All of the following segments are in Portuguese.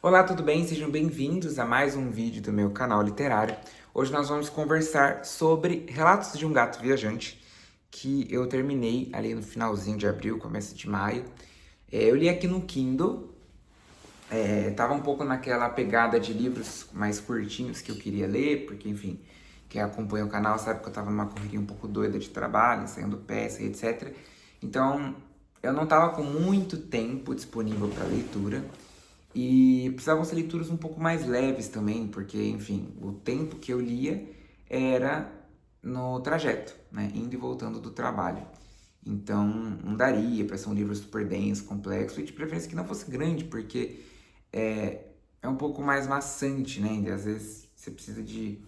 Olá, tudo bem? Sejam bem-vindos a mais um vídeo do meu canal literário. Hoje nós vamos conversar sobre Relatos de um Gato Viajante, que eu terminei ali no finalzinho de abril, começo de maio. Eu li aqui no Kindle, tava um pouco naquela pegada de livros mais curtinhos que eu queria ler, porque, enfim, quem acompanha o canal sabe que eu tava numa correria um pouco doida de trabalho, saindo peça e etc. Então, eu não tava com muito tempo disponível para leitura. E precisavam ser leituras um pouco mais leves também, porque, enfim, o tempo que eu lia era no trajeto, né? Indo e voltando do trabalho. Então, não daria para ser um livro super denso, complexo, e de preferência que não fosse grande, porque é um pouco mais maçante, né? E às vezes você precisa de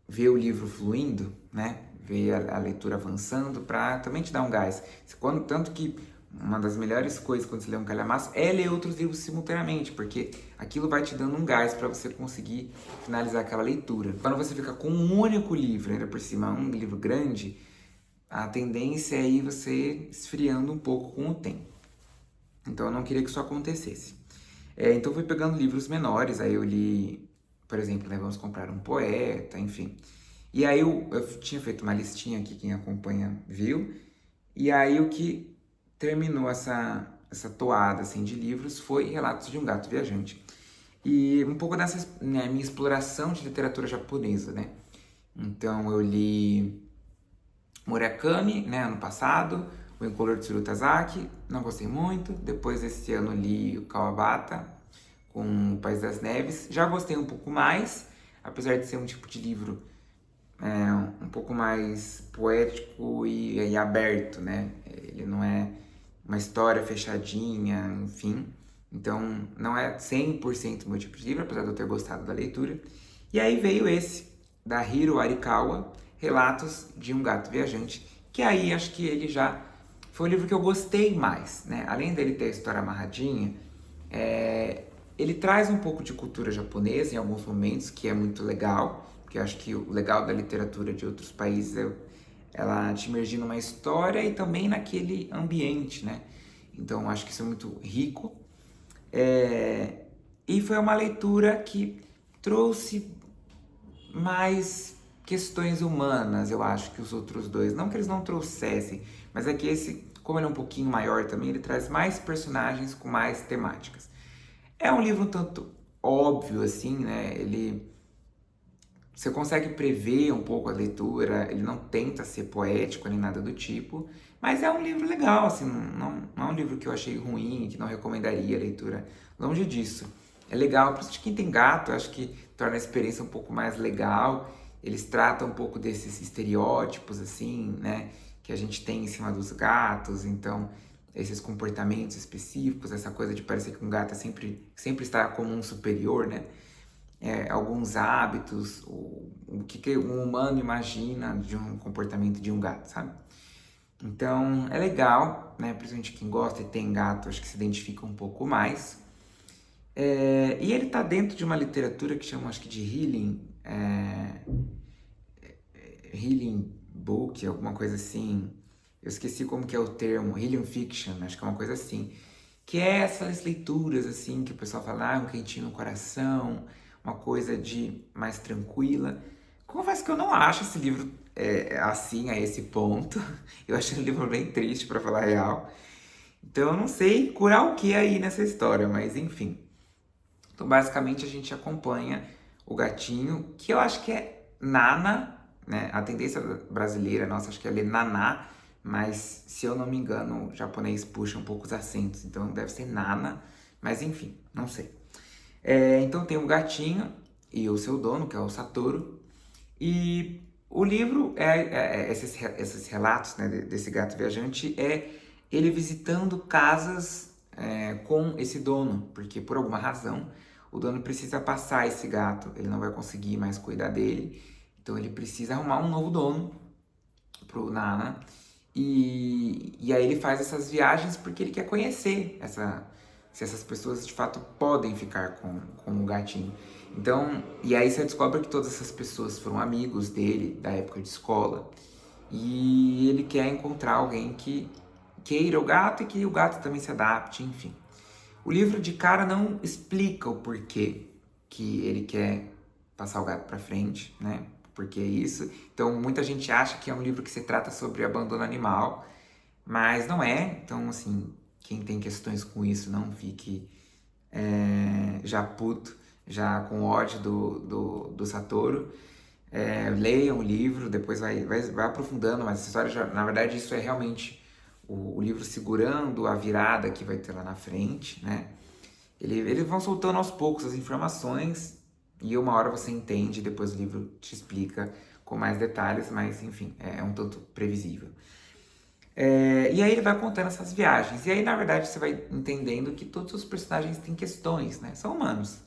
ver o livro fluindo, né? Ver a leitura avançando para também te dar um gás. Tanto que uma das melhores coisas quando você lê um calhamaço é ler outros livros simultaneamente, porque aquilo vai te dando um gás para você conseguir finalizar aquela leitura. Quando você fica com um único livro, ainda por cima, um livro grande, a tendência é ir você esfriando um pouco com o tempo. Então eu não queria que isso acontecesse. Então eu fui pegando livros menores, aí eu li, por exemplo, né, Vamos Comprar um Poeta, enfim. E aí eu tinha feito uma listinha aqui, quem acompanha viu, e aí o que terminou essa toada assim, de livros foi Relatos de um Gato Viajante. E um pouco dessa né, minha exploração de literatura japonesa, né? Então eu li Murakami, né, ano passado, o Incolor Tsuru Tazaki, não gostei muito. Depois esse ano li o Kawabata, com O País das Neves. Já gostei um pouco mais, apesar de ser um tipo de livro um pouco mais poético e aberto, né? Ele não é uma história fechadinha, enfim. Então, não é 100% meu tipo de livro, apesar de eu ter gostado da leitura. E aí veio esse, da Hiro Arikawa, Relatos de um Gato Viajante, que aí acho que ele já foi o livro que eu gostei mais, né? Além dele ter a história amarradinha, ele traz um pouco de cultura japonesa em alguns momentos, que é muito legal, porque eu acho que o legal da literatura de outros países é ela te imergir numa história e também naquele ambiente, né? Então acho que isso é muito rico. E foi uma leitura que trouxe mais questões humanas, eu acho, que os outros dois. Não que eles não trouxessem, mas é que esse, como ele é um pouquinho maior também, ele traz mais personagens com mais temáticas. É um livro um tanto óbvio, assim, né? Você consegue prever um pouco a leitura, ele não tenta ser poético nem nada do tipo, mas é um livro legal, assim, não é um livro que eu achei ruim, que não recomendaria a leitura, longe disso. É legal, principalmente quem tem gato, eu acho que torna a experiência um pouco mais legal. Eles tratam um pouco desses estereótipos, assim, né, que a gente tem em cima dos gatos, então esses comportamentos específicos, essa coisa de parecer que um gato sempre está como um superior, né? Alguns hábitos, o que um humano imagina de um comportamento de um gato, sabe? Então é legal, né? Principalmente quem gosta e tem gato, acho que se identifica um pouco mais. E ele tá dentro de uma literatura que chama, acho que de Healing Book, alguma coisa assim. Eu esqueci como que é o termo, Healing Fiction, acho que é uma coisa assim. Que é essas leituras, assim, que o pessoal fala, um quentinho no coração, uma coisa de mais tranquila. Confesso que eu não acho esse livro assim, a esse ponto. Eu acho um livro bem triste, para falar a real. Então eu não sei curar o que aí nessa história, mas enfim. Então basicamente a gente acompanha o gatinho, que eu acho que é Nana, né? A tendência brasileira nossa, acho que é ler Naná, mas se eu não me engano, o japonês puxa um pouco os acentos, então deve ser Nana, mas enfim, não sei. Então tem o gatinho e o seu dono, que é o Satoru, e o livro esses relatos, né, desse gato viajante, é ele visitando casas com esse dono, porque por alguma razão o dono precisa passar esse gato, ele não vai conseguir mais cuidar dele, então ele precisa arrumar um novo dono pro Nana. E aí ele faz essas viagens porque ele quer conhecer se essas pessoas de fato podem ficar com o gatinho. Então, e aí você descobre que todas essas pessoas foram amigos dele da época de escola. E ele quer encontrar alguém que queira o gato e que o gato também se adapte, enfim. O livro de cara não explica o porquê que ele quer passar o gato para frente, né? Porque é isso. Então muita gente acha que é um livro que se trata sobre abandono animal, mas não é. Então, assim, quem tem questões com isso, não fique já puto, já com ódio do Satoru. Leiam o livro, depois vai aprofundando, mas essa história, na verdade, isso é realmente o livro segurando a virada que vai ter lá na frente, né? Eles vão soltando aos poucos as informações e uma hora você entende, depois o livro te explica com mais detalhes, mas enfim, é um tanto previsível. E aí ele vai contando essas viagens. E aí, na verdade, você vai entendendo que todos os personagens têm questões, né? São humanos.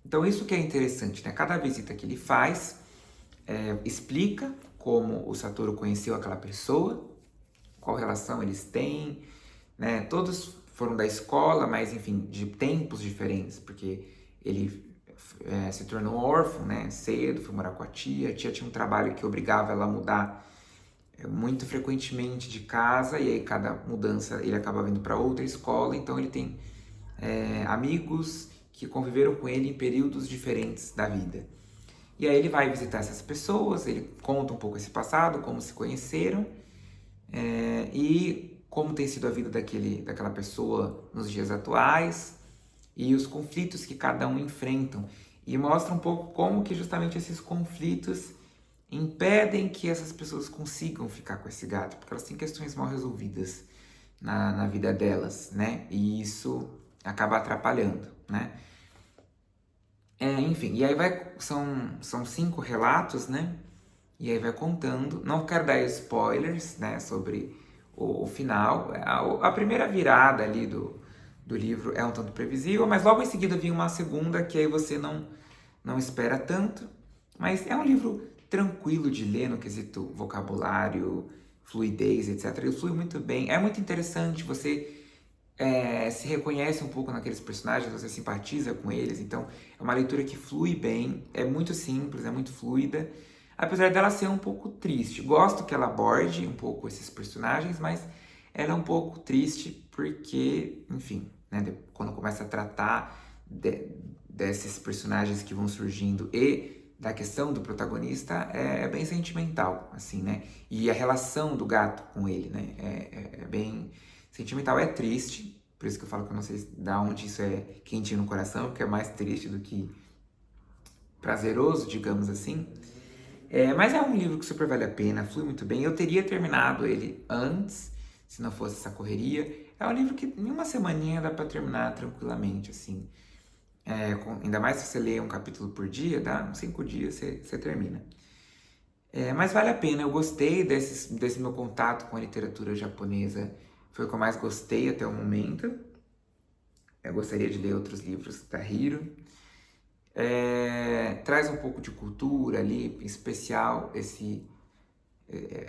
Então isso que é interessante, né? Cada visita que ele faz explica como o Satoru conheceu aquela pessoa, qual relação eles têm, né? Todos foram da escola, mas enfim, de tempos diferentes, porque ele se tornou órfão, né? Cedo, foi morar com a tia tinha um trabalho que obrigava ela a mudar muito frequentemente de casa, e aí cada mudança ele acaba vindo para outra escola, então ele tem amigos que conviveram com ele em períodos diferentes da vida. E aí ele vai visitar essas pessoas, ele conta um pouco esse passado, como se conheceram, e como tem sido a vida daquela pessoa nos dias atuais, e os conflitos que cada um enfrentam. E mostra um pouco como que justamente esses conflitos impedem que essas pessoas consigam ficar com esse gato, porque elas têm questões mal resolvidas na vida delas, né? E isso acaba atrapalhando, né? Enfim, e aí são 5 relatos, né? E aí vai contando. Não quero dar spoilers, né, sobre o final. A primeira virada ali do livro é um tanto previsível, mas logo em seguida vem uma segunda que aí você não espera tanto. Mas é um livro tranquilo de ler no quesito vocabulário, fluidez, etc. Ele flui muito bem. É muito interessante, você se reconhece um pouco naqueles personagens, você simpatiza com eles, então é uma leitura que flui bem, é muito simples, é muito fluida, apesar dela ser um pouco triste. Gosto que ela aborde um pouco esses personagens, mas ela é um pouco triste porque, enfim, né, quando começa a tratar desses personagens que vão surgindo e da questão do protagonista, é bem sentimental, assim, né? E a relação do gato com ele, né? É bem sentimental, é triste, por isso que eu falo que eu não sei de onde isso é quentinho no coração, porque é mais triste do que prazeroso, digamos assim. Mas é um livro que super vale a pena, flui muito bem. Eu teria terminado ele antes, se não fosse essa correria. É um livro que em uma semaninha dá para terminar tranquilamente, assim. Ainda mais se você lê um capítulo por dia, dá uns 5 dias você termina. Mas vale a pena, eu gostei desse meu contato com a literatura japonesa, foi o que eu mais gostei até o momento. Eu gostaria de ler outros livros da Hiro. Traz um pouco de cultura ali, em especial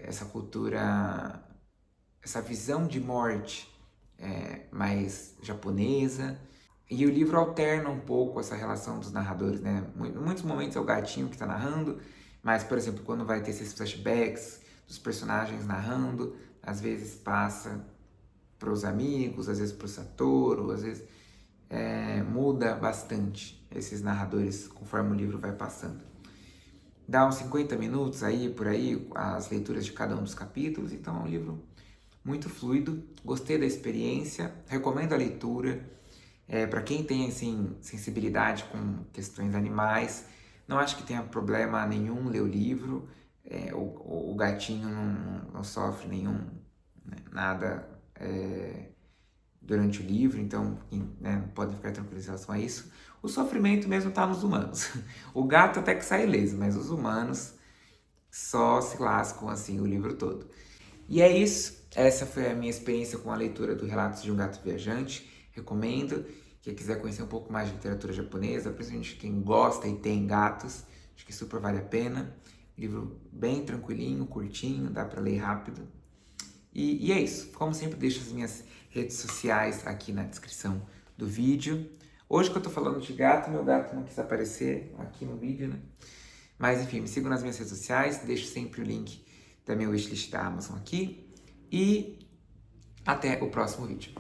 essa cultura, essa visão de morte mais japonesa. E o livro alterna um pouco essa relação dos narradores, né? Em muitos momentos é o gatinho que está narrando, mas, por exemplo, quando vai ter esses flashbacks dos personagens narrando, às vezes passa para os amigos, às vezes para o Satoru, às vezes muda bastante esses narradores conforme o livro vai passando. Dá uns 50 minutos aí, por aí, as leituras de cada um dos capítulos, então é um livro muito fluido, gostei da experiência, recomendo a leitura. Para quem tem assim, sensibilidade com questões animais, não acho que tenha problema nenhum ler o livro. O gatinho não sofre nada durante o livro, então né, podem ficar tranquilos em relação a isso. O sofrimento mesmo está nos humanos. O gato até que sai ileso, mas os humanos só se lascam assim o livro todo. E é isso. Essa foi a minha experiência com a leitura do Relatos de um Gato Viajante. Recomendo. Quem quiser conhecer um pouco mais de literatura japonesa, principalmente quem gosta e tem gatos, acho que super vale a pena. Livro bem tranquilinho, curtinho, dá para ler rápido. E é isso. Como sempre, deixo as minhas redes sociais aqui na descrição do vídeo. Hoje que eu tô falando de gato, meu gato não quis aparecer aqui no vídeo, né? Mas enfim, me sigam nas minhas redes sociais, deixo sempre o link da minha wishlist da Amazon aqui. E até o próximo vídeo.